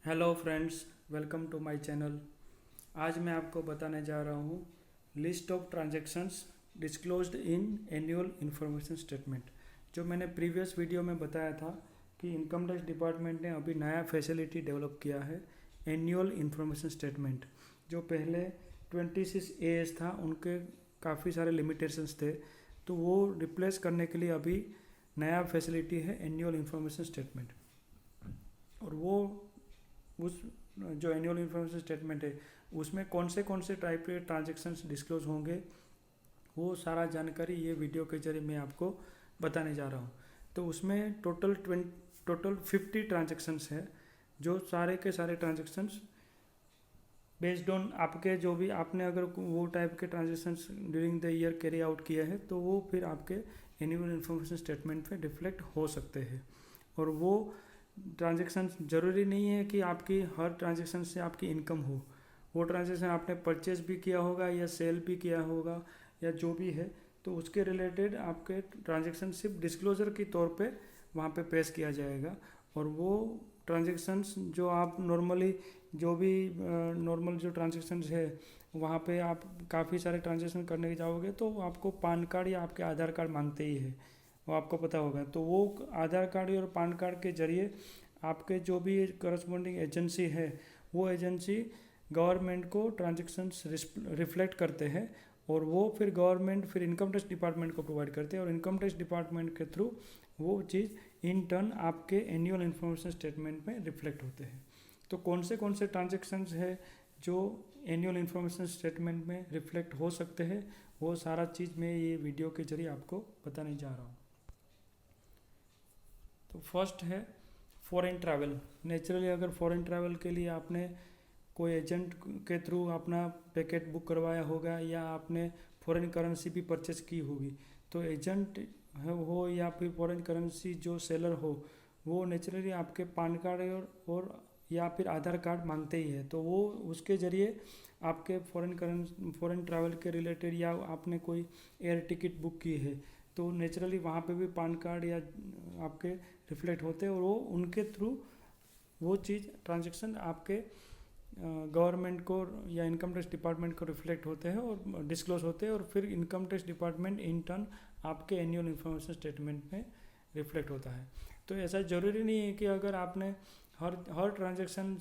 Hello friends, welcome to my channel. आज मैं आपको बताने जा रहा हूँ list of transactions disclosed in annual information statement. जो मैंने प्रीवियस वीडियो में बताया था कि इनकम टैक्स डिपार्टमेंट ने अभी नया फैसिलिटी डेवलप किया है, एनुअल इन्फॉर्मेशन स्टेटमेंट। जो पहले 26 AS था, उनके काफ़ी सारे लिमिटेशंस थे, तो वो रिप्लेस करने के लिए अभी नया फैसिलिटी है एनुअल इन्फॉर्मेशन स्टेटमेंट। और वो उस जो एनुअल इन्फॉर्मेशन स्टेटमेंट है उसमें कौन से टाइप के ट्रांजेक्शन्स डिस्क्लोज होंगे, वो सारा जानकारी ये वीडियो के जरिए मैं आपको बताने जा रहा हूँ। तो उसमें टोटल 50 ट्रांजेक्शन्स है। जो सारे के सारे ट्रांजेक्शन्स बेस्ड ऑन आपके जो भी आपने अगर वो टाइप के transactions during the year carry out किया है, तो वो फिर आपके एनुअल इन्फॉर्मेशन स्टेटमेंट पे रिफ्लेक्ट हो सकते हैं। और वो ट्रांजेक्शन ज़रूरी नहीं है कि आपकी हर ट्रांजेक्शन से आपकी इनकम हो। वो ट्रांजेक्शन आपने परचेज भी किया होगा या सेल भी किया होगा या जो भी है, तो उसके रिलेटेड आपके ट्रांजेक्शन सिर्फ डिस्क्लोजर के तौर पे वहाँ पे पेश किया जाएगा। और वो ट्रांजेक्शन्स जो आप नॉर्मली जो भी नॉर्मल जो ट्रांजेक्शन्स है, वहाँ पे आप काफ़ी सारे ट्रांजेक्शन करने जाओगे तो आपको पान कार्ड या आपके आधार कार्ड मांगते ही है, वो आपको पता होगा। तो वो आधार कार्ड और पान कार्ड के जरिए आपके जो भी करस्पॉन्डिंग एजेंसी है, वो एजेंसी गवर्नमेंट को ट्रांजेक्शन्स रिफ्लेक्ट करते हैं, और वो फिर गवर्नमेंट फिर इनकम टैक्स डिपार्टमेंट को प्रोवाइड करते हैं, और इनकम टैक्स डिपार्टमेंट के थ्रू वो चीज़ इन टर्न आपके एनुअल इन्फॉर्मेशन स्टेटमेंट में रिफ्लेक्ट होते हैं। तो कौन से ट्रांजेक्शन्स है जो एनुअल इन्फॉर्मेशन स्टेटमेंट में रिफ्लेक्ट हो सकते हैं, वो सारा चीज़ मैं ये वीडियो के जरिए आपको बताने जा रहा हूँ। तो फर्स्ट है फॉरेन ट्रैवल। नेचुरली अगर फॉरेन ट्रैवल के लिए आपने कोई एजेंट के थ्रू अपना पैकेट बुक करवाया होगा या आपने फॉरेन करेंसी भी परचेज की होगी, तो एजेंट हो या फिर फॉरेन करेंसी जो सेलर हो, वो नेचुरली आपके पान कार्ड और या फिर आधार कार्ड मांगते ही है। तो वो उसके ज़रिए आपके फॉरेन ट्रैवल के रिलेटेड या आपने कोई एयर टिकट बुक की है, तो नेचुरली वहाँ पे भी पान कार्ड या आपके रिफ्लेक्ट होते हैं, और वो उनके थ्रू वो चीज़ ट्रांजेक्शन आपके गवर्नमेंट को या इनकम टैक्स डिपार्टमेंट को रिफ्लेक्ट होते हैं और डिस्क्लोज होते हैं, और फिर income tax department in turn आपके एनुअल इन्फॉर्मेशन स्टेटमेंट में रिफ्लेक्ट होता है। तो ऐसा ज़रूरी नहीं है कि अगर आपने हर ट्रांजेक्शन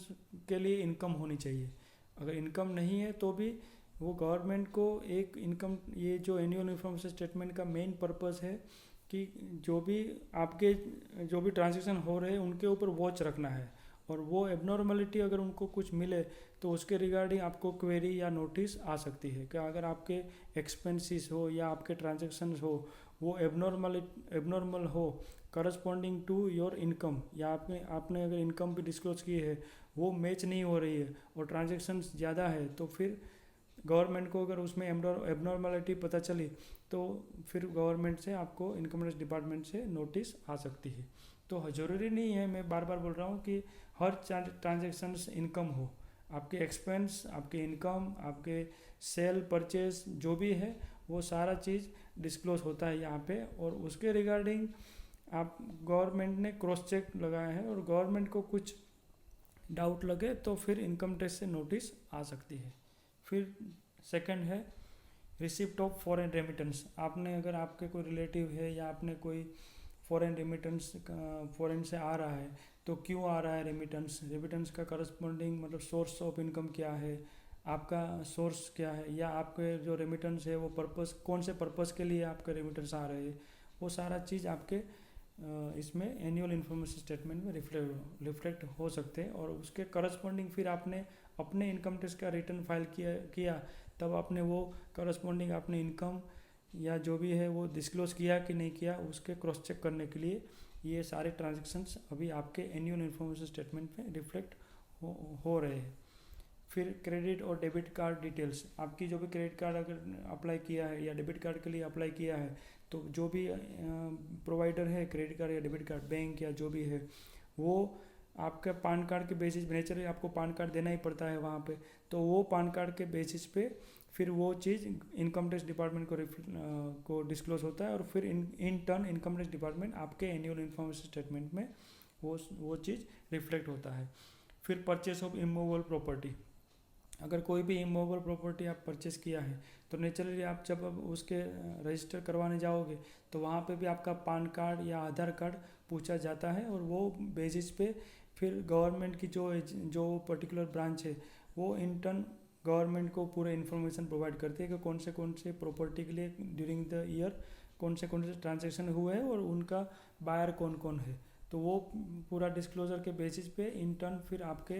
के लिए इनकम होनी चाहिए। अगर इनकम नहीं है तो भी वो गवर्नमेंट को एक इनकम, ये जो एनुअल इन्फॉर्मेशन स्टेटमेंट का मेन पर्पस है कि जो भी ट्रांजेक्शन हो रहे हैं उनके ऊपर वॉच रखना है, और वो एबनॉर्मलिटी अगर उनको कुछ मिले तो उसके रिगार्डिंग आपको क्वेरी या नोटिस आ सकती है कि अगर आपके एक्सपेंसेस हो या आपके ट्रांजेक्शन्स हो वो एबनॉर्मल हो करस्पॉन्डिंग टू योर इनकम, या आपने अगर इनकम भी डिस्क्लोज की है वो मैच नहीं हो रही है और ट्रांजेक्शन्स ज़्यादा है, तो फिर गवर्नमेंट को अगर उसमें एबनॉर्मलिटी पता चली तो फिर गवर्नमेंट से आपको इनकम टैक्स डिपार्टमेंट से नोटिस आ सकती है। तो ज़रूरी नहीं है, मैं बार बार बोल रहा हूँ कि हर ट्रांजेक्शन्स इनकम हो। आपके एक्सपेंस, आपके इनकम, आपके सेल परचेज जो भी है वो सारा चीज़ डिस्क्लोज होता है यहाँ पे, और उसके रिगार्डिंग आप गवर्नमेंट ने क्रॉस चेक लगाया है, और गवर्नमेंट को कुछ डाउट लगे तो फिर इनकम टैक्स से नोटिस आ सकती है। फिर सेकंड है रिसिप्ट ऑफ फॉरेन रेमिटेंस। आपने अगर आपके कोई रिलेटिव है या आपने कोई फॉरेन रेमिटेंस फॉरेन से आ रहा है, तो क्यों आ रहा है रेमिटेंस, रेमिटेंस का करस्पॉन्डिंग मतलब सोर्स ऑफ इनकम क्या है, आपका सोर्स क्या है, या आपके जो रेमिटेंस है वो पर्पस कौन से पर्पस के लिए आपके रेमिटेंस आ रहे हैं, वो सारा चीज़ आपके इसमें एनुअल इन्फॉर्मेशन स्टेटमेंट में रिफ्लेक्ट हो सकते हैं। और उसके करस्पॉन्डिंग फिर आपने अपने इनकम टैक्स का रिटर्न फाइल किया तब आपने वो करस्पॉन्डिंग अपने इनकम या जो भी है वो डिस्क्लोज किया कि नहीं किया, उसके क्रॉस चेक करने के लिए ये सारे ट्रांजेक्शन्स अभी आपके एनुअल इन्फॉर्मेशन स्टेटमेंट में रिफ्लेक्ट हो रहे हैं। फिर क्रेडिट और डेबिट कार्ड डिटेल्स। आपकी जो भी क्रेडिट कार्ड अगर अप्लाई किया है या डेबिट कार्ड के लिए अप्लाई किया है, तो जो भी प्रोवाइडर है क्रेडिट कार्ड या डेबिट कार्ड, बैंक या जो भी है, वो आपका पान कार्ड के बेसिस पे, नेचुरली आपको पान कार्ड देना ही पड़ता है वहाँ पे, तो वो पान कार्ड के बेसिस पे फिर वो चीज़ इनकम टैक्स डिपार्टमेंट को डिस्क्लोज होता है, और फिर in turn income tax department आपके एनुअल इन्फॉर्मेशन स्टेटमेंट में वो चीज़ रिफ्लेक्ट होता है। फिर परचेस ऑफ इमूवेबल प्रॉपर्टी, अगर कोई भी इमूवेबल प्रॉपर्टी आप परचेस किया है तो नेचुरली आप जब अब उसके रजिस्टर करवाने जाओगे तो वहाँ पे भी आपका पान कार्ड या आधार कार्ड पूछा जाता है, और वो बेसिस पे फिर गवर्नमेंट की जो पर्टिकुलर ब्रांच है वो इंटर्न गवर्नमेंट को पूरे इन्फॉर्मेशन प्रोवाइड करती है कि कौन से प्रॉपर्टी के लिए ड्यूरिंग द ईयर कौन से ट्रांजेक्शन हुए हैं और उनका बायर कौन कौन है। तो वो पूरा डिस्क्लोजर के बेसिस पे इंटर्न फिर आपके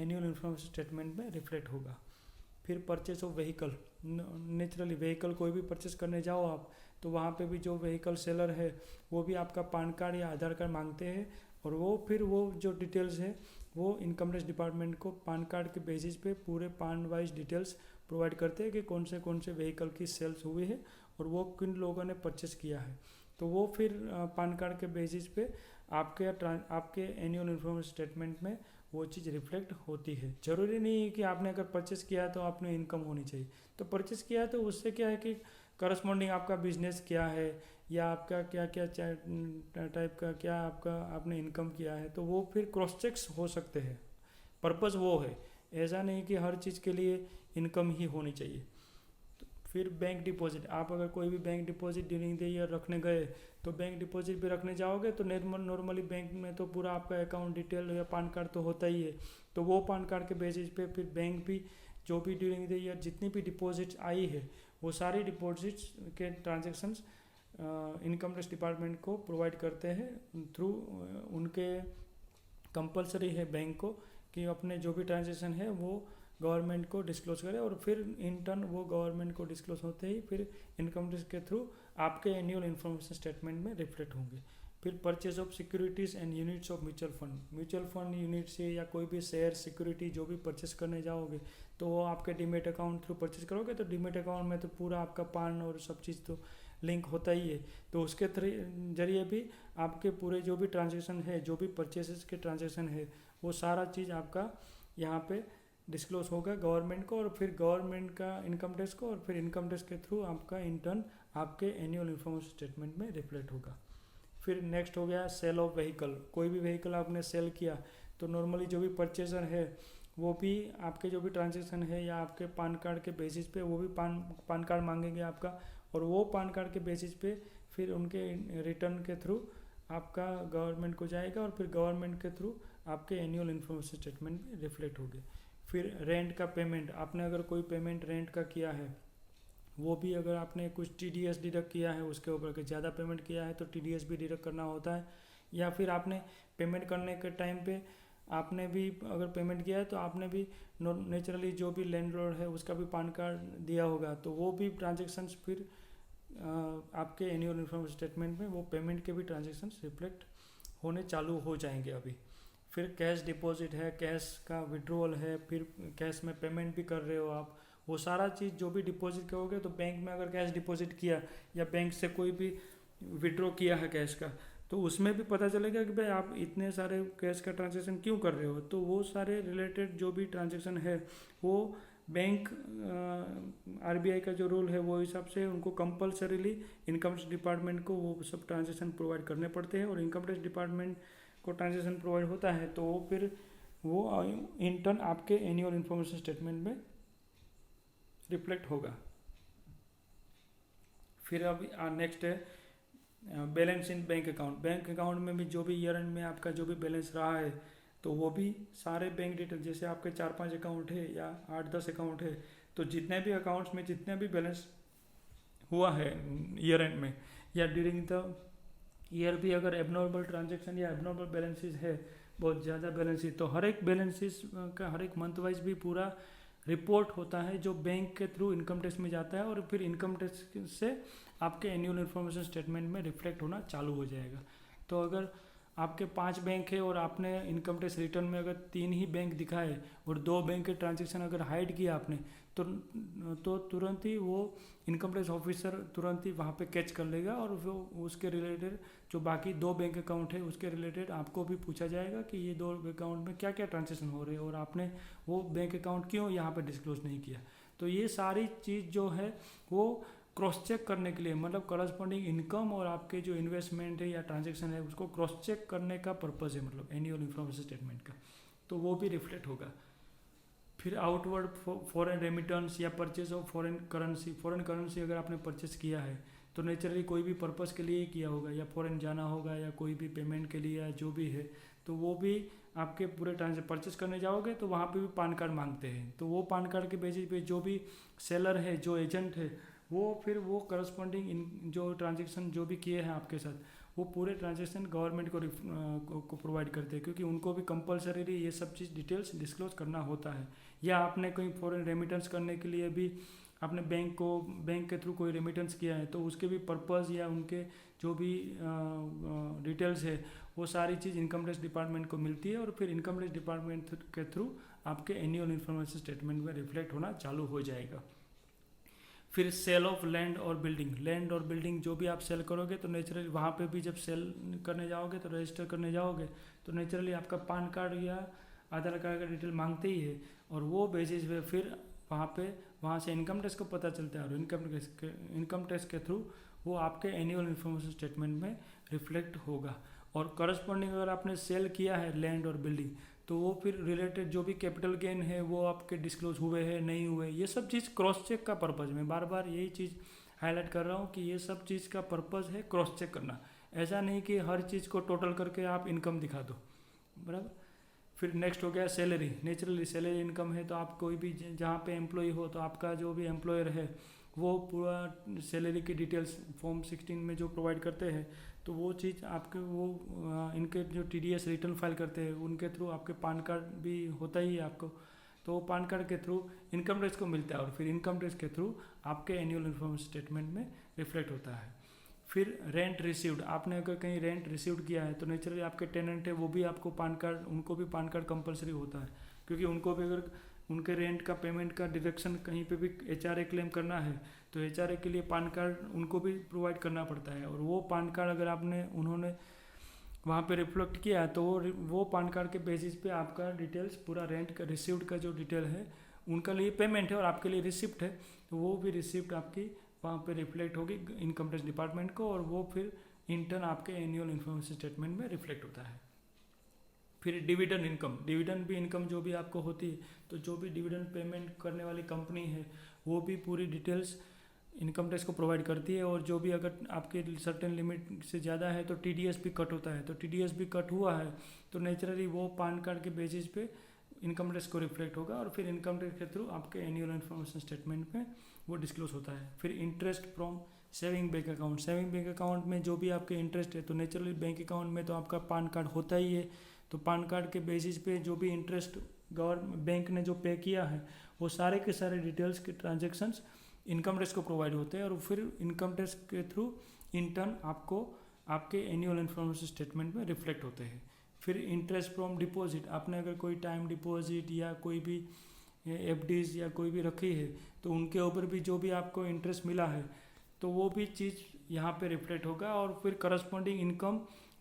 एनुअल इन्फॉर्मेशन स्टेटमेंट में रिफ्लेक्ट होगा। फिर purchase of vehicle, naturally vehicle कोई भी परचेस करने जाओ आप तो वहाँ पे भी जो व्हीकल सेलर है वो भी आपका पान कार्ड या आधार कार्ड मांगते हैं, और वो फिर वो जो डिटेल्स है वो इनकम टैक्स डिपार्टमेंट को पान कार्ड के बेसिस पे पूरे पान वाइज डिटेल्स प्रोवाइड करते हैं कि कौन से व्हीकल की सेल्स हुई है और वो किन लोगों ने परचेस किया है। तो वो फिर पान कार्ड के बेसिस पे आपके एनुअल इन्फॉर्मेशन स्टेटमेंट में वो चीज़ रिफ्लेक्ट होती है। ज़रूरी नहीं है कि आपने अगर परचेस किया है तो आपने इनकम होनी चाहिए, तो परचेस किया है तो उससे क्या है कि करस्पॉन्डिंग आपका बिजनेस क्या है या आपका क्या क्या टाइप का क्या आपने इनकम किया है, तो वो फिर क्रॉस चेक्स हो सकते हैं। पर्पज़ वो है, ऐसा नहीं कि हर चीज़ के लिए इनकम ही होनी चाहिए। फिर बैंक डिपॉजिट, आप अगर कोई भी bank deposit during the year रखने गए तो बैंक डिपॉजिट भी रखने जाओगे तो नॉर्मली बैंक में तो पूरा आपका अकाउंट डिटेल या पान कार्ड तो होता ही है, तो वो पान कार्ड के बेसिस पे फिर बैंक भी जो भी ड्यूरिंग द ईयर जितनी भी डिपॉजिट्स आई है वो सारी डिपॉजिट्स के ट्रांजेक्शन्स इनकम टैक्स डिपार्टमेंट को प्रोवाइड करते हैं थ्रू उनके कंपलसरी है बैंक को कि अपने जो भी ट्रांजेक्शन है वो गवर्नमेंट को डिस्क्लोज करे, और फिर इंटर्न वो गवर्नमेंट को डिस्क्लोज होते ही फिर इनकम टैक्स के थ्रू आपके एनुअल इन्फॉर्मेशन स्टेटमेंट में रिफ्लेक्ट होंगे। फिर purchase of securities and units of mutual fund unit से या कोई भी शेयर सिक्योरिटी जो भी परचेस करने जाओगे तो वो आपके डीमेट अकाउंट थ्रू परचेस करोगे तो डीमेट अकाउंट में तो पूरा आपका पान और सब चीज़ तो लिंक होता ही है, तो उसके जरिए भी आपके पूरे जो भी ट्रांजेक्शन है जो भी परचेसेस के ट्रांजेक्शन है वो सारा चीज़ आपका यहाँ पे डिस्क्लोज होगा गवर्नमेंट को, और फिर गवर्नमेंट का इनकम टैक्स को, और फिर इनकम टैक्स के थ्रू आपका इंटर्न आपके एनुअल इन्फॉर्मेशन स्टेटमेंट में रिफ्लेक्ट होगा। फिर नेक्स्ट हो गया सेल ऑफ व्हीकल, कोई भी व्हीकल आपने सेल किया तो नॉर्मली जो भी परचेजर है वो भी आपके जो भी ट्रांजेक्शन है या आपके पान कार्ड के बेसिस पे वो भी पान कार्ड मांगेंगे आपका, और वो पान कार्ड के बेसिस पे फिर उनके रिटर्न के थ्रू आपका गवर्नमेंट को जाएगा, और फिर गवर्नमेंट के थ्रू आपके एनुअल इन्फॉर्मेशन स्टेटमेंट में रिफ्लेक्ट होंगे। फिर रेंट का पेमेंट, आपने अगर कोई पेमेंट रेंट का किया है वो भी अगर आपने कुछ TDS डिडक्ट किया है उसके ऊपर कि ज़्यादा पेमेंट किया है तो TDS भी डिडक्ट करना होता है, या फिर आपने पेमेंट करने के टाइम पे आपने भी अगर पेमेंट किया है तो आपने भी नेचुरली जो भी लैंडलॉर्ड है उसका भी पान कार्ड दिया होगा, तो वो भी ट्रांजेक्शन्स फिर आपके एनुअल इन्फॉर्मेशन स्टेटमेंट में वो पेमेंट के भी ट्रांजेक्शन्स रिफ्लेक्ट होने चालू हो जाएंगे अभी। फिर कैश डिपॉजिट है, कैश का विड्रॉल है, फिर कैश में पेमेंट भी कर रहे हो आप, वो सारा चीज़ जो भी डिपॉजिट करोगे तो बैंक में अगर कैश डिपॉजिट किया या बैंक से कोई भी विड्रॉ किया है कैश का तो उसमें भी पता चलेगा कि भाई आप इतने सारे कैश का ट्रांजेक्शन क्यों कर रहे हो, तो वो सारे रिलेटेड जो भी ट्रांजेक्शन है वो बैंक RBI का जो रूल है वो हिसाब से उनको कंपलसरीली इनकम टैक्स डिपार्टमेंट को वो सब ट्रांजेक्शन प्रोवाइड करने पड़ते हैं, और इनकम टैक्स डिपार्टमेंट को ट्रांजेक्शन प्रोवाइड होता है तो फिर वो इंटर्न आपके एनुअल इन्फॉर्मेशन स्टेटमेंट में रिफ्लेक्ट होगा। फिर अब नेक्स्ट है बैलेंस इन बैंक अकाउंट। बैंक अकाउंट में भी जो भी ईयर एंड में आपका जो भी बैलेंस रहा है तो वो भी सारे बैंक डिटेल, जैसे आपके 4-5 अकाउंट है या 8-10 अकाउंट है तो जितने भी अकाउंट्स में जितने भी बैलेंस हुआ है ईयर एंड में या ड्यूरिंग द ईयर भी अगर एबनॉर्मल ट्रांजेक्शन या एबनॉर्मल बैलेंसेस है, बहुत ज़्यादा बैलेंसेस, तो हर एक बैलेंसेस का हर एक मंथ वाइज भी पूरा रिपोर्ट होता है जो बैंक के थ्रू इनकम टैक्स में जाता है, और फिर इनकम टैक्स से आपके एनुअल इन्फॉर्मेशन स्टेटमेंट में रिफ्लेक्ट होना चालू हो जाएगा। तो अगर आपके 5 बैंक है और आपने इनकम टैक्स रिटर्न में अगर 3 ही बैंक दिखाए और 2 बैंक के ट्रांजेक्शन अगर हाइड किया आपने तो तुरंत ही वो इनकम टैक्स ऑफिसर तुरंत ही वहाँ पे कैच कर लेगा, और वो उसके रिलेटेड जो बाकी 2 बैंक अकाउंट है उसके रिलेटेड आपको भी पूछा जाएगा कि ये 2 अकाउंट में क्या क्या ट्रांजेक्शन हो रहे हैं और आपने वो बैंक अकाउंट क्यों यहाँ पे डिस्क्लोज नहीं किया। तो ये सारी चीज़ जो है वो क्रॉस चेक करने के लिए, मतलब करस्पॉन्डिंग इनकम और आपके जो इन्वेस्टमेंट है या ट्रांजेक्शन है उसको क्रॉस चेक करने का पर्पज़ है, मतलब एनुअल इन्फॉर्मेशन स्टेटमेंट का। तो वो भी रिफ्लेक्ट होगा। फिर आउटवर्ड फॉरेन रेमिटेंस या परचेज ऑफ फॉरेन करेंसी अगर आपने परचेस किया है तो नेचुरली कोई भी पर्पस के लिए किया होगा, या फॉरेन जाना होगा या कोई भी पेमेंट के लिए या जो भी है, तो वो भी आपके पूरे ट्रांजेक्शन परचेस करने जाओगे तो वहाँ पे भी पान कार्ड मांगते हैं। तो वो पान कार्ड के बेसिस पे जो भी सेलर है, जो एजेंट है, वो फिर वो करस्पॉन्डिंग इन जो ट्रांजेक्शन जो भी किए हैं आपके साथ, वो पूरे ट्रांजेक्शन गवर्नमेंट को प्रोवाइड करते हैं, क्योंकि उनको भी कंपलसरी ये सब चीज़ डिटेल्स डिस्क्लोज करना होता है। या आपने कोई फॉरेन रेमिटेंस करने के लिए भी आपने बैंक के थ्रू कोई रेमिटेंस किया है तो उसके भी पर्पस या उनके जो भी डिटेल्स है वो सारी चीज़ इनकम टैक्स डिपार्टमेंट को मिलती है, और फिर इनकम टैक्स डिपार्टमेंट के थ्रू आपके एनुअल इन्फॉर्मेशन स्टेटमेंट में रिफ्लेक्ट होना चालू हो जाएगा। फिर सेल ऑफ लैंड और बिल्डिंग जो भी आप सेल करोगे तो नेचुरली वहाँ पे भी जब सेल करने जाओगे तो रजिस्टर करने जाओगे तो नेचुरली आपका पान कार्ड या आधार कार्ड का डिटेल मांगते ही है, और वो बेसिस पे फिर वहाँ से इनकम टैक्स को पता चलता है, और इनकम टैक्स के थ्रू वो आपके एनुअल इन्फॉर्मेशन स्टेटमेंट में रिफ्लेक्ट होगा। और करस्पॉन्डिंग अगर आपने सेल किया है लैंड और बिल्डिंग तो वो फिर रिलेटेड जो भी कैपिटल गेन है वो आपके डिस्क्लोज हुए हैं नहीं हुए, ये सब चीज़ क्रॉस चेक का पर्पज़, मैं बार बार यही चीज़ हाईलाइट कर रहा हूँ कि ये सब चीज़ का पर्पज़ है क्रॉस चेक करना। ऐसा नहीं कि हर चीज़ को टोटल करके आप इनकम दिखा दो, बराबर। फिर नेक्स्ट हो गया सैलरी। नेचुरली सैलरी इनकम है तो आप कोई भी जहाँ पे एम्प्लॉय हो तो आपका जो भी एम्प्लॉयर है वो पूरा सैलरी की डिटेल्स फॉर्म 16 में जो प्रोवाइड करते हैं तो वो चीज़ आपके वो इनके जो TDS रिटर्न फाइल करते हैं उनके थ्रू आपके पान कार्ड भी होता ही है आपको, तो वो पान कार्ड के थ्रू इनकम टैक्स को मिलता है, और फिर इनकम टैक्स के थ्रू आपके एनुअल इन्फॉर्मेशन स्टेटमेंट में रिफ्लेक्ट होता है। फिर रेंट रिसीव्ड, आपने अगर कहीं रेंट रिसीव्ड किया है तो नेचुरली आपके टेनेंट है वो भी आपको पान कार्ड, उनको भी पान कार्ड कंपलसरी होता है, क्योंकि उनको भी अगर उनके रेंट का पेमेंट का डिडक्शन कहीं पे भी HRA क्लेम करना है तो HRA के लिए पान कार्ड उनको भी प्रोवाइड करना पड़ता है, और वो पान कार्ड अगर उन्होंने वहाँ पे रिफ्लेक्ट किया है तो वो पान कार्ड के बेसिस पे आपका डिटेल्स पूरा रेंट का रिसीव्ड का जो डिटेल है उनका लिए पेमेंट है और आपके लिए रिसिप्ट है, तो वो भी रिसिप्ट आपकी वहाँ पे रिफ्लेक्ट होगी इनकम टैक्स डिपार्टमेंट को, और वो फिर इंटर्न आपके एनुअल इन्फॉर्मेशन स्टेटमेंट में रिफ्लेक्ट होता है। फिर डिविडेंड इनकम, डिविडेंड भी इनकम जो भी आपको होती है तो जो भी डिविडेंड पेमेंट करने वाली कंपनी है वो भी पूरी डिटेल्स इनकम टैक्स को प्रोवाइड करती है, और जो भी अगर आपके सर्टेन लिमिट से ज़्यादा है तो TDS भी कट होता है, तो TDS भी कट हुआ है तो नेचुरली वो पान कार्ड के बेसिस पे इनकम टैक्स को रिफ्लेक्ट होगा, और फिर इनकम टैक्स के थ्रू आपके एनुअल इन्फॉर्मेशन स्टेटमेंट में वो डिस्क्लोज होता है। फिर interest from saving bank account में जो भी आपके इंटरेस्ट है तो नेचुरली बैंक अकाउंट में तो आपका पान कार्ड होता ही है, तो पान कार्ड के बेसिस पे जो भी इंटरेस्ट गवर्नमेंट बैंक ने जो पे किया है वो सारे के सारे डिटेल्स के ट्रांजेक्शन्स इनकम टैक्स को प्रोवाइड होते हैं, और फिर इनकम टैक्स के थ्रू इंटर्न आपको आपके एनुअल इन्फॉर्मेशन स्टेटमेंट में रिफ्लेक्ट होते हैं। फिर इंटरेस्ट फ्रॉम डिपॉजिट, आपने अगर कोई टाइम डिपॉजिट या कोई भी FDs या कोई भी रखी है तो उनके ऊपर भी जो भी आपको इंटरेस्ट मिला है तो वो भी चीज़ यहाँ पे रिफ्लेक्ट होगा, और फिर करस्पॉन्डिंग इनकम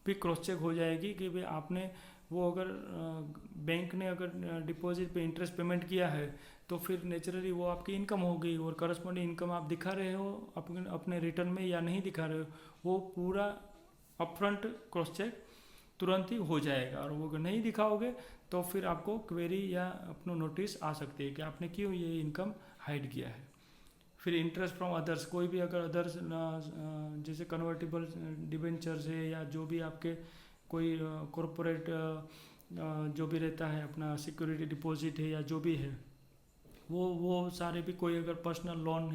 भी क्रॉस चेक हो जाएगी कि भाई आपने वो अगर बैंक ने अगर डिपॉजिट पे इंटरेस्ट पेमेंट किया है तो फिर नेचुरली वो आपकी इनकम हो गई, और करस्पॉन्डिंग इनकम आप दिखा रहे हो अपने रिटर्न में या नहीं दिखा रहे हो, वो पूरा अपफ्रंट क्रॉस चेक तुरंत ही हो जाएगा, और वो अगर नहीं दिखाओगे तो फिर आपको क्वेरी या अपना नोटिस आ सकती है कि आपने क्यों ये इनकम हाइड किया है। फिर इंटरेस्ट फ्रॉम अदर्स, कोई भी अगर अदर्स जैसे कन्वर्टेबल डिबेंचर्स है या जो भी आपके कोई कॉरपोरेट जो भी रहता है अपना सिक्योरिटी डिपॉजिट है या जो भी है वो सारे भी, कोई अगर पर्सनल लोन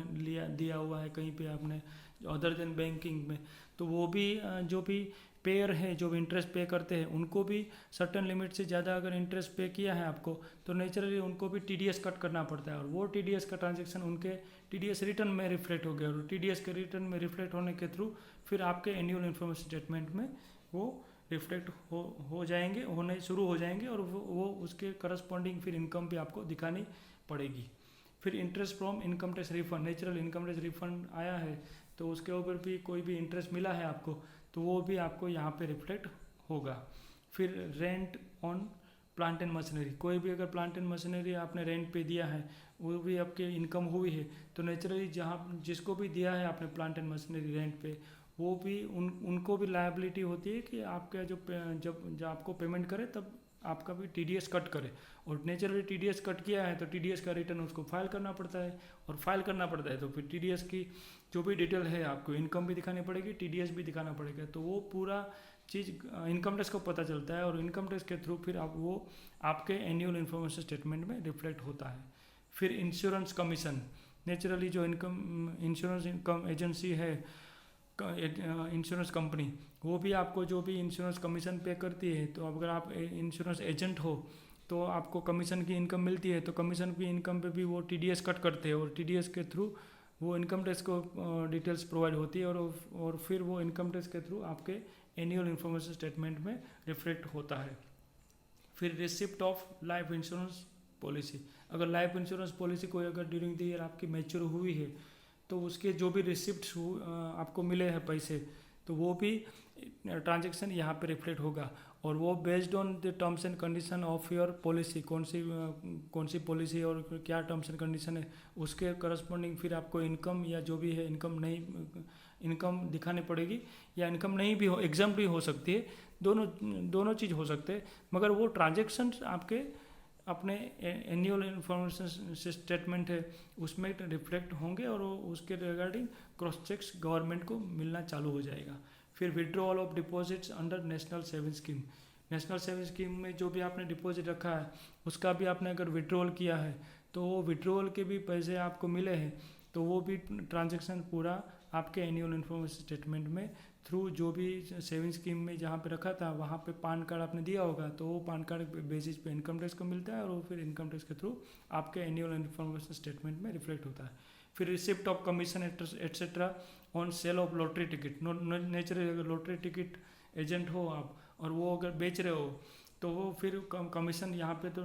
दिया हुआ है कहीं पे आपने अदर देन बैंकिंग में तो वो भी जो भी पेयर है जो भी इंटरेस्ट पे करते हैं उनको भी सर्टन लिमिट से ज़्यादा अगर इंटरेस्ट पे किया है आपको तो नेचुरली उनको भी TDS कट करना पड़ता है, और वो TDS का ट्रांजेक्शन उनके TDS रिटर्न में रिफ्लेक्ट हो गया, और TDS के रिटर्न में रिफ्लेक्ट होने के थ्रू फिर आपके एनुअल इन्फॉर्मेशन स्टेटमेंट में वो रिफ्लेक्ट हो जाएंगे, होने शुरू हो जाएंगे, और वो उसके करस्पॉन्डिंग फिर इनकम भी आपको दिखानी पड़ेगी। फिर interest from income tax refund, natural income tax refund आया है तो उसके ऊपर भी कोई भी इंटरेस्ट मिला है आपको तो वो भी आपको यहाँ पे रिफ्लेक्ट होगा। फिर rent on plant and machinery, कोई भी अगर प्लांट एंड मशीनरी आपने रेंट पे दिया है वो भी आपके इनकम हुई है तो नेचुरली जहाँ जिसको भी दिया है आपने प्लांट एंड मशीनरी रेंट पे वो भी उनको भी लायबिलिटी होती है कि आपका जब आपको पेमेंट करे तब आपका भी TDS कट करे, और नेचुरली TDS कट किया है तो TDS का रिटर्न उसको फाइल करना पड़ता है, और फाइल करना पड़ता है तो फिर TDS की जो भी डिटेल है आपको इनकम भी दिखानी पड़ेगी, TDS भी दिखाना पड़ेगा, तो वो पूरा चीज़ इनकम टैक्स को पता चलता है, और इनकम टैक्स के थ्रू फिर आप वो आपके एनुअल इन्फॉर्मेशन स्टेटमेंट में रिफ्लेक्ट होता है। फिर इंश्योरेंस कमीशन, नेचुरली जो इंश्योरेंस इनकम एजेंसी है, इंश्योरेंस कंपनी, वो भी आपको जो भी इंश्योरेंस कमीशन पे करती है, तो अगर आप इंश्योरेंस एजेंट हो तो आपको कमीशन की इनकम मिलती है, तो कमीशन की इनकम पे भी वो TDS कट करते हैं, और TDS के थ्रू वो इनकम टैक्स को डिटेल्स प्रोवाइड होती है, और फिर वो इनकम टैक्स के थ्रू आपके एनुअल इन्फॉर्मेशन स्टेटमेंट में रिफ्लेक्ट होता है। फिर receipt of life insurance policy, अगर लाइफ इंश्योरेंस पॉलिसी कोई अगर ड्यूरिंग द ईयर आपकी मैच्योर हुई है तो उसके जो भी रिसिप्ट आपको मिले हैं पैसे, तो वो भी ट्रांजैक्शन यहाँ पे रिफ्लेक्ट होगा, और वो based on the terms and condition of your policy, कौन सी पॉलिसी और क्या टर्म्स एंड कंडीशन है उसके करस्पॉन्डिंग फिर आपको इनकम या जो भी है इनकम दिखानी पड़ेगी, या इनकम नहीं भी हो, एग्जाम भी हो सकती है, दोनों चीज़ हो सकते हैं, मगर वो ट्रांजेक्शन आपके अपने एनुअल इन्फॉर्मेशन स्टेटमेंट है उसमें रिफ्लेक्ट होंगे, और उसके रिगार्डिंग क्रॉस चेक्स गवर्नमेंट को मिलना चालू हो जाएगा। फिर withdrawal of deposits under national saving scheme, national saving scheme में जो भी आपने डिपॉजिट रखा है उसका भी आपने अगर विड्रॉल किया है तो वो विड्रॉल के भी पैसे आपको मिले हैं, तो वो भी ट्रांजेक्शन पूरा आपके एनुअल इन्फॉर्मेशन स्टेटमेंट में थ्रू जो भी सेविंग स्कीम में जहाँ पे रखा था वहाँ पे पान कार्ड आपने दिया होगा, तो वो पान कार्ड बेसिस पे इनकम टैक्स को मिलता है, और वो फिर इनकम टैक्स के थ्रू आपके एनुअल इन्फॉर्मेशन स्टेटमेंट में रिफ्लेक्ट होता है। फिर receipt of commission etcetera on sale of lottery ticket, naturally अगर लॉटरी टिकट एजेंट हो आप और वो अगर बेच रहे हो तो वो फिर कमीशन यहाँ पे तो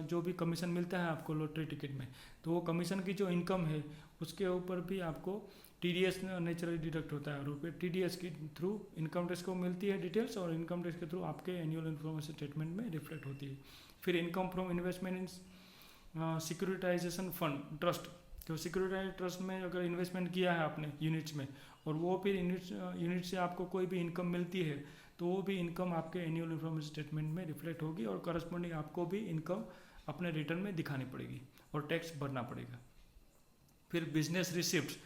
जो भी कमीशन मिलता है आपको लॉटरी टिकट में, तो वो कमीशन की जो इनकम है उसके ऊपर भी आपको TDS नेचुरली डिडक्ट होता है, और फिर TDS के थ्रू इनकम टैक्स को मिलती है डिटेल्स, और इनकम टैक्स के थ्रू आपके एनुअल इन्फॉर्मेशन स्टेटमेंट में रिफ्लेक्ट होती है। फिर income from investment in securitization fund trust, तो सिक्योरिटाइज ट्रस्ट में अगर इन्वेस्टमेंट किया है आपने यूनिट्स में, और वो फिर यूनिट से आपको कोई भी इनकम मिलती है, तो वो भी इनकम आपके एनुअल इन्फॉर्मेशन स्टेटमेंट में रिफ्लेक्ट होगी, और करस्पॉन्डिंग आपको भी इनकम अपने रिटर्न में दिखानी पड़ेगी और टैक्स भरना पड़ेगा। फिर business receipt,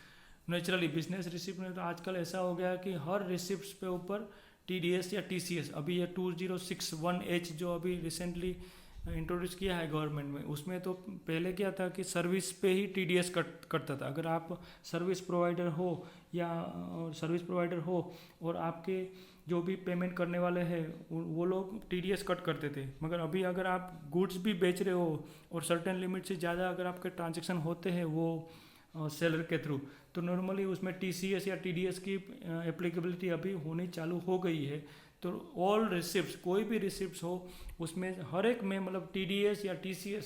naturally business receipt में तो आजकल ऐसा हो गया है कि हर रिसिप्ट पे ऊपर TDS या TCS, अभी ये 2061H जो अभी रिसेंटली इंट्रोड्यूस किया है गवर्नमेंट में, उसमें तो पहले क्या था कि सर्विस पे ही TDS कटता था, अगर आप सर्विस प्रोवाइडर हो और आपके जो भी पेमेंट करने वाले हैं वो लोग TDS कट करते थे, मगर अभी अगर आप गुड्स भी बेच रहे हो और सर्टेन लिमिट से ज़्यादा अगर आपके ट्रांजेक्शन होते हैं वो सेलर के थ्रू, तो नॉर्मली उसमें TCS या TDS की एप्लीकेबिलिटी अभी होनी चालू हो गई है। तो ऑल रिसिप्ट, कोई भी रिसिप्ट हो उसमें हर एक में मतलब TDS या TCS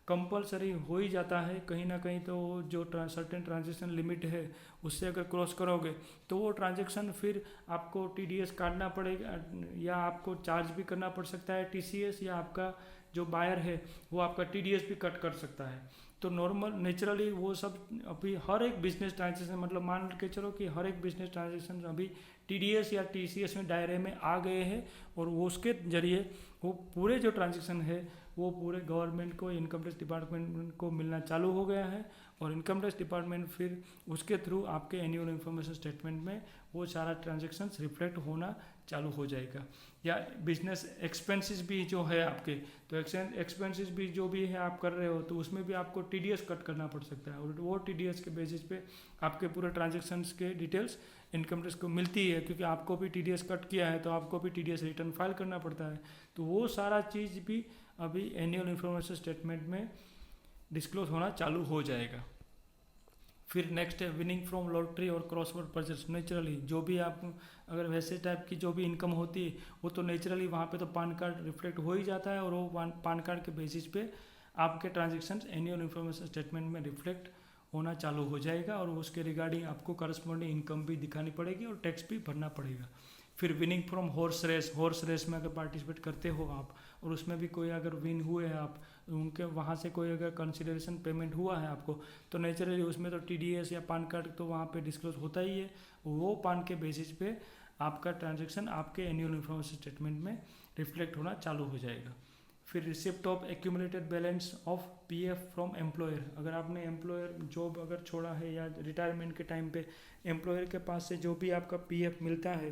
कंपलसरी हो ही जाता है कहीं ना कहीं, तो जो सर्टेन ट्रांजेक्शन लिमिट है उससे अगर क्रॉस करोगे तो वो ट्रांजेक्शन फिर आपको TDS काटना पड़ेगा, या आपको चार्ज भी करना पड़ सकता है TCS, या आपका जो बायर है वो आपका TDS भी कट कर सकता है। तो नॉर्मल नेचुरली वो सब अभी हर एक बिजनेस ट्रांजेक्शन, मतलब मान के चलो कि हर एक बिजनेस ट्रांजेक्शन अभी TDS या TCS में दायरे में आ गए हैं, और वो उसके जरिए वो पूरे जो ट्रांजेक्शन है वो पूरे गवर्नमेंट को, इनकम टैक्स डिपार्टमेंट को मिलना चालू हो गया है, और इनकम टैक्स डिपार्टमेंट फिर उसके थ्रू आपके एनुअल इन्फॉर्मेशन स्टेटमेंट में वो सारा ट्रांजेक्शन्स रिफ्लेक्ट होना चालू हो जाएगा। या बिजनेस एक्सपेंसेस भी जो है आपके, तो एक्सपेंसेस भी जो भी है आप कर रहे हो तो उसमें भी आपको TDS कट करना पड़ सकता है, और वो TDS के बेसिस पे आपके पूरे ट्रांजेक्शन्स के डिटेल्स इनकम टैक्स को मिलती है, क्योंकि आपको भी TDS कट किया है तो आपको भी TDS रिटर्न फाइल करना पड़ता है, तो वो सारा चीज़ भी अभी एनुअल इन्फॉर्मेशन स्टेटमेंट में डिस्क्लोज होना चालू हो जाएगा। फिर नेक्स्ट है विनिंग फ्रॉम लॉटरी और क्रॉसवर्ड परचेस, नेचुरली जो भी आप अगर वैसे टाइप की जो भी इनकम होती है वो तो नेचुरली वहाँ पे तो पान कार्ड रिफ्लेक्ट हो ही जाता है, और वो पान कार्ड के बेसिस पे आपके ट्रांजेक्शन्स एनुअल इन्फॉर्मेशन स्टेटमेंट में रिफ्लेक्ट होना चालू हो जाएगा, और उसके रिगार्डिंग आपको करस्पॉन्डिंग इनकम भी दिखानी पड़ेगी और टैक्स भी भरना पड़ेगा। फिर विनिंग फ्रॉम हॉर्स रेस में अगर पार्टिसिपेट करते हो आप और उसमें भी कोई अगर विन हुए हैं आप, उनके वहाँ से कोई अगर कंसिडरेशन पेमेंट हुआ है आपको, तो नेचुरली उसमें तो TDS या पान कार्ड तो वहाँ पे डिस्क्लोज होता ही है, वो पान के बेसिस पे आपका ट्रांजैक्शन आपके एनुअल इन्फॉर्मेशन स्टेटमेंट में रिफ्लेक्ट होना चालू हो जाएगा। फिर receipt of accumulated balance of PF from employer, अगर आपने एम्प्लॉयर जॉब अगर छोड़ा है या रिटायरमेंट के टाइम पे एम्प्लॉयर के पास से जो भी आपका पीएफ मिलता है,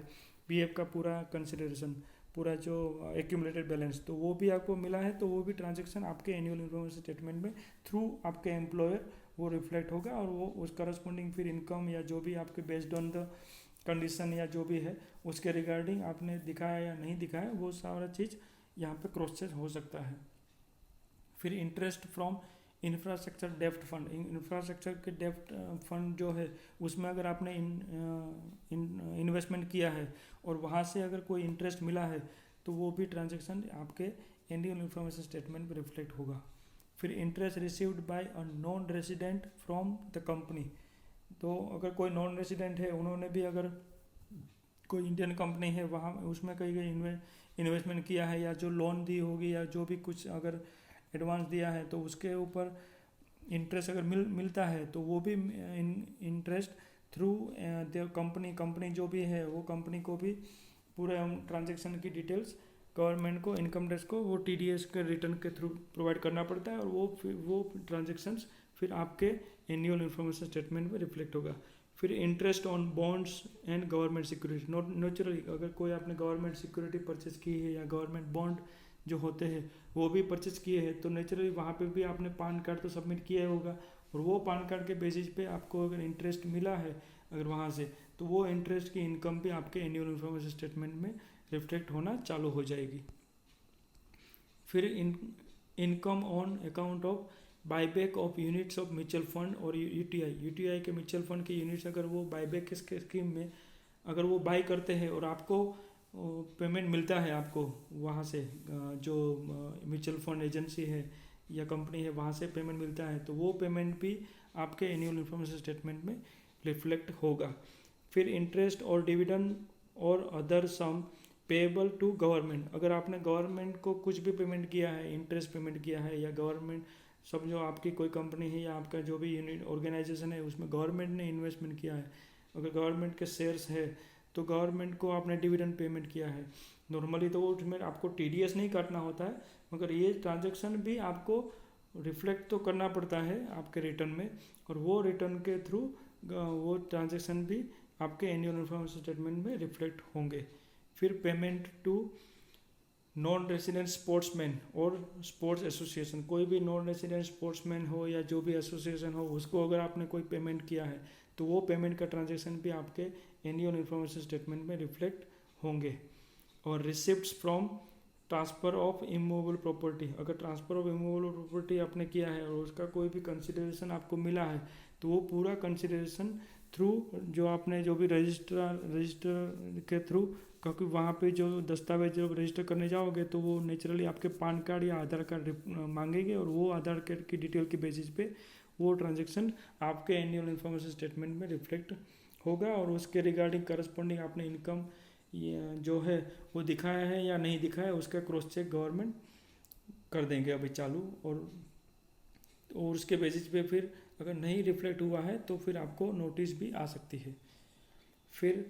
पीएफ का पूरा कंसिडरेशन, पूरा जो एक्यूमुलेटेड बैलेंस, तो वो भी आपको मिला है, तो वो भी ट्रांजेक्शन आपके एनुअल इन्फॉर्मेशन स्टेटमेंट में थ्रू आपके एम्प्लॉयर वो रिफ्लेक्ट होगा, और वो उस करस्पॉन्डिंग फिर इनकम या जो भी आपके बेस्ड ऑन द कंडीशन या जो भी है उसके रिगार्डिंग आपने दिखाया या नहीं दिखाया, वो सारा चीज़ यहाँ पे क्रॉस चेक हो सकता है। फिर इंटरेस्ट फ्रॉम इंफ्रास्ट्रक्चर डेप्ट फंड, इंफ्रास्ट्रक्चर के डेप्ट फंड जो है उसमें अगर आपने इन्वेस्टमेंट किया है और वहाँ से अगर कोई इंटरेस्ट मिला है तो वो भी ट्रांजेक्शन आपके एनुअल इन्फॉर्मेशन स्टेटमेंट में रिफ्लेक्ट होगा। फिर interest received by a non resident from the company, तो अगर कोई नॉन रेजिडेंट है, उन्होंने भी अगर कोई इंडियन कंपनी है वहाँ उसमें कहीं इन्वेस्टमेंट किया है या जो लोन दी होगी या जो भी कुछ अगर एडवांस दिया है, तो उसके ऊपर इंटरेस्ट अगर मिलता है तो वो भी इंटरेस्ट थ्रू द कंपनी जो भी है वो कंपनी को भी पूरे ट्रांजेक्शन की डिटेल्स गवर्नमेंट को, इनकम टैक्स को वो टीडीएस के रिटर्न के थ्रू प्रोवाइड करना पड़ता है, और वो ट्रांजेक्शन्स फिर आपके एनुअल इन्फॉर्मेशन स्टेटमेंट में रिफ्लेक्ट होगा। फिर interest on bonds and government security, naturally अगर कोई आपने गवर्नमेंट सिक्योरिटी परचेज की है या गवर्नमेंट बॉन्ड जो होते हैं वो भी परचेज किए हैं, तो नेचुरली वहाँ पे भी आपने पान कार्ड तो सबमिट किया होगा, और वो पान कार्ड के बेसिस पे आपको अगर इंटरेस्ट मिला है अगर वहाँ से, तो वो इंटरेस्ट की इनकम भी आपके एनुअल इन्फॉर्मेशन स्टेटमेंट में रिफ्लेक्ट होना चालू हो जाएगी। फिर income on account of buyback of units of mutual fund और यूटीआई के म्यूचुअल फंड के यूनिट्स अगर वो बाईबैक के स्कीम में अगर वो बाई करते हैं और आपको पेमेंट मिलता है आपको वहाँ से, जो म्यूचुअल फंड एजेंसी है या कंपनी है वहाँ से पेमेंट मिलता है, तो वो पेमेंट भी आपके एनुअल इन्फॉर्मेशन स्टेटमेंट में रिफ्लेक्ट होगा। फिर इंटरेस्ट और डिविडेंड और other sum payable to government, अगर आपने गवर्नमेंट को कुछ भी पेमेंट किया है, इंटरेस्ट पेमेंट किया है, या गवर्नमेंट समझो आपकी कोई कंपनी है या आपका जो भी यूनिट ऑर्गेनाइजेशन है उसमें गवर्नमेंट ने इन्वेस्टमेंट किया है, अगर गवर्नमेंट के शेयर्स है तो गवर्नमेंट को आपने डिविडेंड पेमेंट किया है, नॉर्मली तो वो उसमें आपको टीडीएस नहीं काटना होता है, मगर ये ट्रांजेक्शन भी आपको रिफ्लेक्ट तो करना पड़ता है आपके रिटर्न में, और वो रिटर्न के थ्रू वो ट्रांजेक्शन भी आपके एनुअल इन्फॉर्मेशन स्टेटमेंट में रिफ्लेक्ट होंगे। फिर payment to non resident sportsman और स्पोर्ट्स एसोसिएशन, कोई भी नॉन रेसिडेंट स्पोर्ट्समैन हो या जो भी एसोसिएशन हो उसको अगर आपने कोई पेमेंट किया है तो वो पेमेंट का ट्रांजेक्शन भी आपके एनुअल इन्फॉर्मेशन स्टेटमेंट में रिफ्लेक्ट होंगे। और receipts from transfer of immovable property, अगर ट्रांसफ़र ऑफ इमूवेबल प्रॉपर्टी आपने किया है और उसका कोई भी कंसिडरेशन आपको मिला है तो वो पूरा कंसिडरेशन थ्रू जो आपने जो भी रजिस्टर के थ्रू, क्योंकि वहाँ पे जो दस्तावेज जब रजिस्टर करने जाओगे तो वो नेचुरली आपके पान कार्ड या आधार कार्ड मांगेंगे, और वो आधार कार्ड की डिटेल के बेसिस पे वो ट्रांजेक्शन आपके एनुअल इन्फॉर्मेशन स्टेटमेंट में रिफ्लेक्ट होगा, और उसके रिगार्डिंग करस्पॉन्डिंग आपने इनकम जो है वो दिखाया है या नहीं दिखाया उसका क्रॉस चेक गवर्नमेंट कर देंगे अभी चालू, और उसके बेसिस पे फिर अगर नहीं रिफ्लेक्ट हुआ है तो फिर आपको नोटिस भी आ सकती है। फिर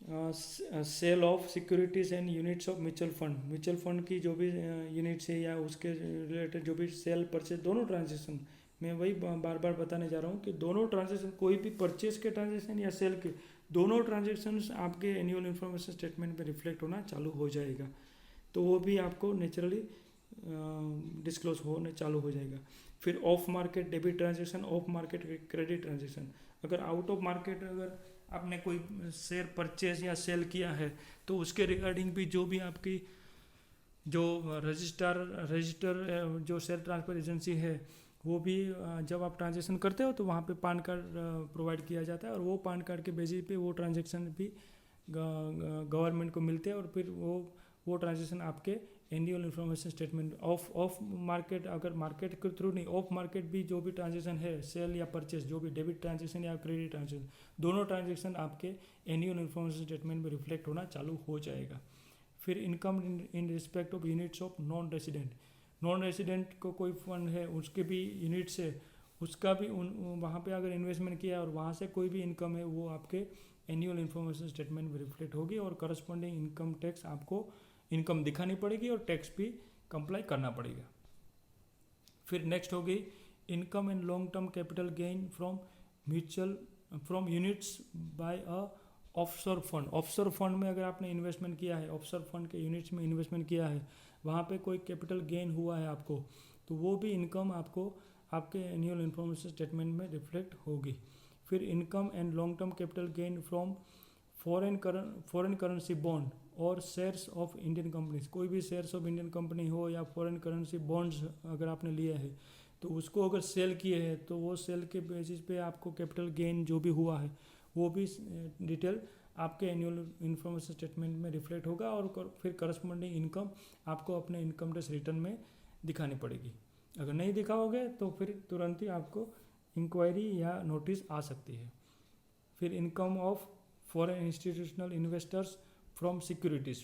sale of securities and units of mutual fund की जो भी यूनिट्स है या उसके रिलेटेड जो भी सेल परचेज, दोनों ट्रांजेक्शन मैं वही बार बार बताने जा रहा हूँ कि दोनों ट्रांजेक्शन, कोई भी परचेज के ट्रांजेक्शन या सेल के, दोनों ट्रांजेक्शन्स आपके एनुअल इन्फॉर्मेशन स्टेटमेंट में रिफ्लेक्ट होना चालू हो जाएगा, तो वो भी आपको नेचुरली डिस्क्लोज होने चालू हो जाएगा। फिर of market debit transaction, of market credit transaction, अगर आउट ऑफ मार्केट अगर आपने कोई शेयर परचेज या सेल किया है तो उसके रिगार्डिंग भी जो भी आपकी जो रजिस्टर जो शेयर ट्रांसफर एजेंसी है वो भी जब आप ट्रांजेक्शन करते हो तो वहाँ पे पान कार्ड प्रोवाइड किया जाता है, और वो पान कार्ड के बेसिस पे वो ट्रांजेक्शन भी गवर्नमेंट को मिलते हैं, और फिर वो ट्रांजेक्शन आपके annual information statement of market, अगर मार्केट के थ्रू नहीं, ऑफ मार्केट भी जो भी ट्रांजेक्शन है सेल या परचेस, जो भी डेबिट ट्रांजेक्शन या क्रेडिट ट्रांजेक्शन, दोनों ट्रांजेक्शन आपके एनुअल इन्फॉर्मेशन स्टेटमेंट में रिफ्लेक्ट होना चालू हो जाएगा। फिर income in respect of units of non resident को कोई फंड है उसके भी यूनिट्स है, उसका भी वहाँ पे अगर इन्वेस्टमेंट किया और वहाँ से कोई भी इनकम है वो आपके एनुअल इन्फॉर्मेशन स्टेटमेंट में रिफ्लेक्ट होगी, और करस्पॉन्डिंग इनकम टैक्स आपको इनकम दिखानी पड़ेगी और टैक्स भी कंप्लाई करना पड़ेगा। फिर नेक्स्ट हो गई income and long term capital gain from units by a offshore fund. Offshore fund में अगर आपने इन्वेस्टमेंट किया है, ऑफशोर फंड के यूनिट्स में इन्वेस्टमेंट किया है, वहाँ पे कोई कैपिटल गेन हुआ है आपको, तो वो भी इनकम आपको आपके एनुअल इन्फॉर्मेशन स्टेटमेंट में रिफ्लेक्ट होगी। फिर income and long term capital gain from foreign currency bond और शेयर्स ऑफ इंडियन कंपनीज। कोई भी शेयर्स ऑफ इंडियन कंपनी हो या फॉरेन करेंसी बॉन्ड्स अगर आपने लिए है तो उसको अगर सेल किए हैं तो वो सेल के बेसिस पे आपको कैपिटल गेन जो भी हुआ है वो भी डिटेल आपके एनुअल इन्फॉर्मेशन स्टेटमेंट में रिफ्लेक्ट होगा और फिर करस्पॉन्डिंग इनकम आपको अपने इनकम टैक्स रिटर्न में दिखानी पड़ेगी। अगर नहीं दिखाओगे तो फिर तुरंत ही आपको इंक्वायरी या नोटिस आ सकती है। फिर income of foreign institutional investors from securities.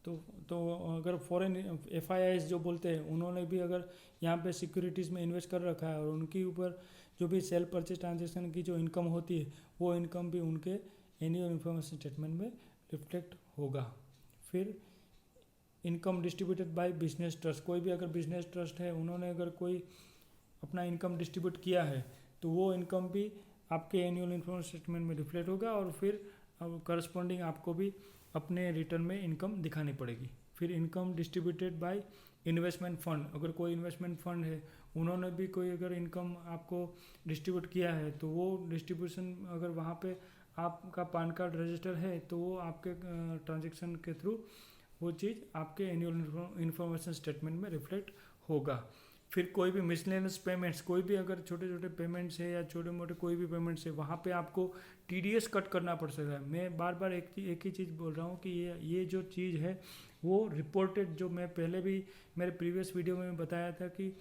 तो अगर फॉरेन FIIs जो बोलते हैं उन्होंने भी अगर यहाँ पे सिक्योरिटीज़ में इन्वेस्ट कर रखा है और उनके ऊपर जो भी सेल परचेज ट्रांजेक्शन की जो इनकम होती है वो इनकम भी उनके एनुअल इन्फॉर्मेशन स्टेटमेंट में रिफ्लेक्ट होगा। फिर income distributed by business trust. कोई भी अगर बिजनेस ट्रस्ट है उन्होंने अगर कोई अपना इनकम डिस्ट्रीब्यूट किया है तो वो इनकम भी आपके एनुअल इन्फॉर्मेशन स्टेटमेंट में रिफ्लेक्ट होगा और फिर करस्पॉन्डिंग आपको भी अपने रिटर्न में इनकम दिखानी पड़ेगी। फिर income distributed by investment fund. अगर कोई इन्वेस्टमेंट फंड है उन्होंने भी कोई अगर इनकम आपको डिस्ट्रीब्यूट किया है तो वो डिस्ट्रीब्यूशन अगर वहाँ पे आपका पैन कार्ड रजिस्टर है तो वो आपके ट्रांजेक्शन के थ्रू वो चीज़ आपके एनुअल इन्फॉर्मेशन स्टेटमेंट में रिफ्लेक्ट होगा। फिर कोई भी मिसलेनियस पेमेंट्स, कोई भी अगर छोटे छोटे पेमेंट्स है या छोटे मोटे कोई भी पेमेंट्स है वहाँ पे आपको TDS कट करना पड़ सकता है। मैं बार बार एक ही चीज़ बोल रहा हूँ कि ये जो चीज़ है वो रिपोर्टेड, जो मैं पहले भी मेरे प्रीवियस वीडियो में बताया था कि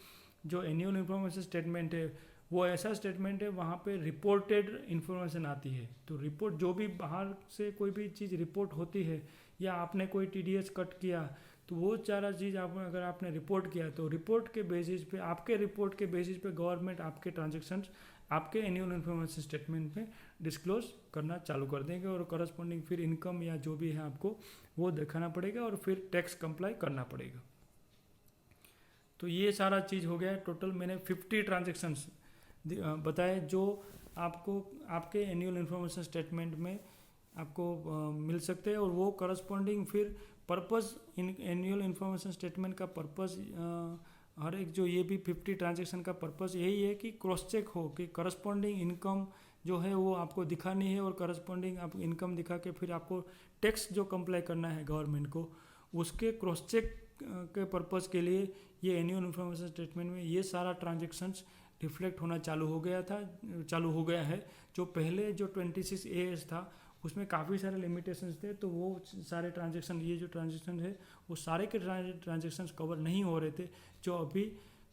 जो एनुअल इन्फॉर्मेशन स्टेटमेंट है वो ऐसा स्टेटमेंट है वहाँ पे रिपोर्टेड इन्फॉर्मेशन आती है। तो रिपोर्ट जो भी बाहर से कोई भी चीज़ रिपोर्ट होती है या आपने कोई TDS कट किया तो वो सारा चीज़ अगर आपने रिपोर्ट किया तो रिपोर्ट के बेसिस पे, आपके रिपोर्ट के बेसिस पे गवर्नमेंट आपके ट्रांजेक्शन्स आपके एनुअल इन्फॉर्मेशन स्टेटमेंट में डिस्क्लोज करना चालू कर देंगे और करस्पॉन्डिंग फिर इनकम या जो भी है आपको वो दिखाना पड़ेगा और फिर टैक्स कंप्लाई करना पड़ेगा। तो ये सारा चीज़ हो गया। टोटल मैंने 50 ट्रांजेक्शन्स बताए जो आपको आपके एनुअल इन्फॉर्मेशन स्टेटमेंट में आपको मिल सकते हैं और वो करस्पॉन्डिंग फिर पर्पज़ एनुअल इन्फॉर्मेशन स्टेटमेंट का पर्पज़ हर एक जो ये भी 50 ट्रांजेक्शन का पर्पज़ यही है कि क्रॉस चेक हो कि करस्पॉन्डिंग इनकम जो है वो आपको दिखानी है और करस्पॉन्डिंग आप इनकम दिखा के फिर आपको टैक्स जो कंप्लाई करना है गवर्नमेंट को उसके क्रॉस चेक के पर्पज़ के लिए ये एनुअल इन्फॉर्मेशन स्टेटमेंट में ये सारा ट्रांजेक्शन्स रिफ्लेक्ट होना चालू हो गया है। जो पहले जो 26AS था उसमें काफ़ी सारे लिमिटेशंस थे तो वो सारे ट्रांजेक्शन, ये जो ट्रांजेक्शन है वो सारे के ट्रांजेक्शन्स कवर नहीं हो रहे थे जो अभी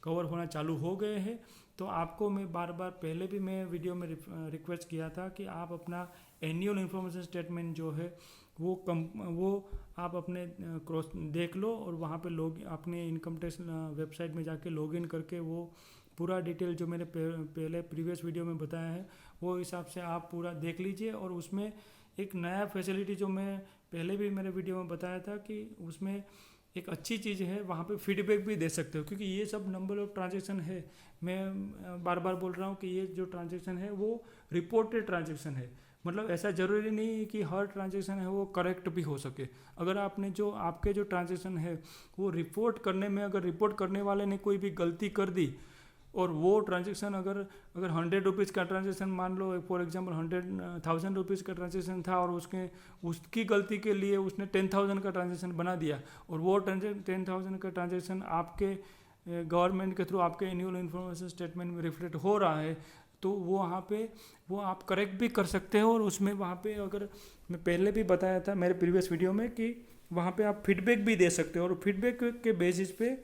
कवर होना चालू हो गए हैं। तो आपको मैं बार बार पहले भी मैं वीडियो में रिक्वेस्ट किया था कि आप अपना एनुअल इन्फॉर्मेशन स्टेटमेंट जो है वो आप अपने क्रॉस देख लो और वहाँ पे अपने इनकम टैक्स वेबसाइट में जाके लॉगिन करके वो पूरा डिटेल जो मैंने पहले प्रीवियस वीडियो में बताया है वो हिसाब से आप पूरा देख लीजिए। और उसमें एक नया फैसिलिटी जो मैं पहले भी मेरे वीडियो में बताया था कि उसमें एक अच्छी चीज़ है, वहाँ पे फीडबैक भी दे सकते हो क्योंकि ये सब नंबर ऑफ ट्रांजेक्शन है। मैं बार बार बोल रहा हूँ कि ये जो ट्रांजेक्शन है वो रिपोर्टेड ट्रांजेक्शन है, मतलब ऐसा ज़रूरी नहीं है कि हर ट्रांजेक्शन है वो करेक्ट भी हो सके। अगर आपने जो आपके जो ट्रांजेक्शन है वो रिपोर्ट करने में अगर रिपोर्ट करने वाले ने कोई भी गलती कर दी और वो ट्रांजेक्शन अगर 100 रुपीज़ का ट्रांजेक्शन मान लो फॉर एग्जांपल 100,000 रुपीज़ का ट्रांजेक्शन था और उसकी गलती के लिए उसने 10,000 का ट्रांजेक्शन बना दिया और वो 10,000 का ट्रांजेक्शन आपके गवर्नमेंट के थ्रू आपके एनुअल इन्फॉर्मेशन स्टेटमेंट में रिफ्लेक्ट हो रहा है तो वो वहाँ पे वो आप करेक्ट भी कर सकते हो। और उसमें वहाँ पे अगर मैं पहले भी बताया था मेरे प्रीवियस वीडियो में कि वहाँ पे आप फीडबैक भी दे सकते हो और फीडबैक के बेसिस पे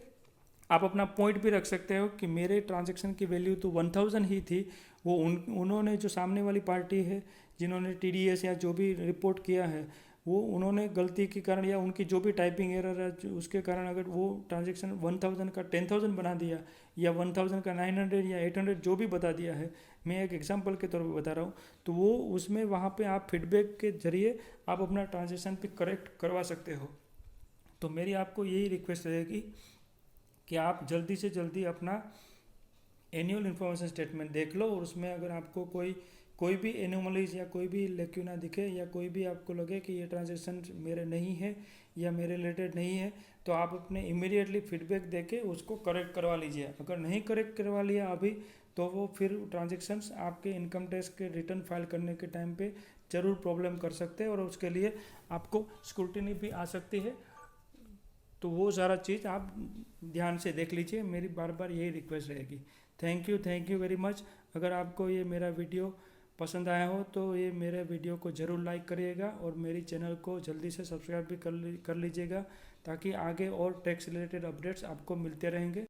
आप अपना पॉइंट भी रख सकते हो कि मेरे ट्रांजैक्शन की वैल्यू तो 1000 ही थी, वो उन्होंने जो सामने वाली पार्टी है जिन्होंने TDS या जो भी रिपोर्ट किया है वो उन्होंने गलती के कारण या उनकी जो भी टाइपिंग एरर है उसके कारण अगर वो ट्रांजैक्शन 1000 का 10,000 बना दिया या 1000 का 900 या 800 जो भी बता दिया है, मैं एक एग्जांपल के तौर पर बता रहा हूँ, तो वो उसमें वहाँ पे आप फीडबैक के जरिए आप अपना ट्रांजैक्शन पे करेक्ट करवा सकते हो। तो मेरी आपको यही रिक्वेस्ट रहेगी कि आप जल्दी से जल्दी अपना एनुअल इन्फॉर्मेशन स्टेटमेंट देख लो, और उसमें अगर आपको कोई भी एनोमलीज या कोई भी लेक्यूना दिखे या कोई भी आपको लगे कि ये ट्रांजेक्शन मेरे नहीं है या मेरे रिलेटेड नहीं है, तो आप अपने इमीडिएटली फीडबैक देके उसको करेक्ट करवा लीजिए। अगर नहीं करेक्ट करवा लिया अभी, तो वो फिर ट्रांजेक्शन्स आपके इनकम टैक्स के रिटर्न फाइल करने के टाइम पे ज़रूर प्रॉब्लम कर सकते हैं, और उसके लिए आपको स्क्रूटिनी भी आ सकती है। तो वो सारा चीज़ आप ध्यान से देख लीजिए, मेरी बार बार यही रिक्वेस्ट रहेगी। Thank you very much. अगर आपको ये मेरा वीडियो पसंद आया हो तो ये मेरे वीडियो को ज़रूर लाइक करिएगा, और मेरी चैनल को जल्दी से सब्सक्राइब भी कर लीजिएगा, ताकि आगे और टैक्स रिलेटेड अपडेट्स आपको मिलते रहेंगे।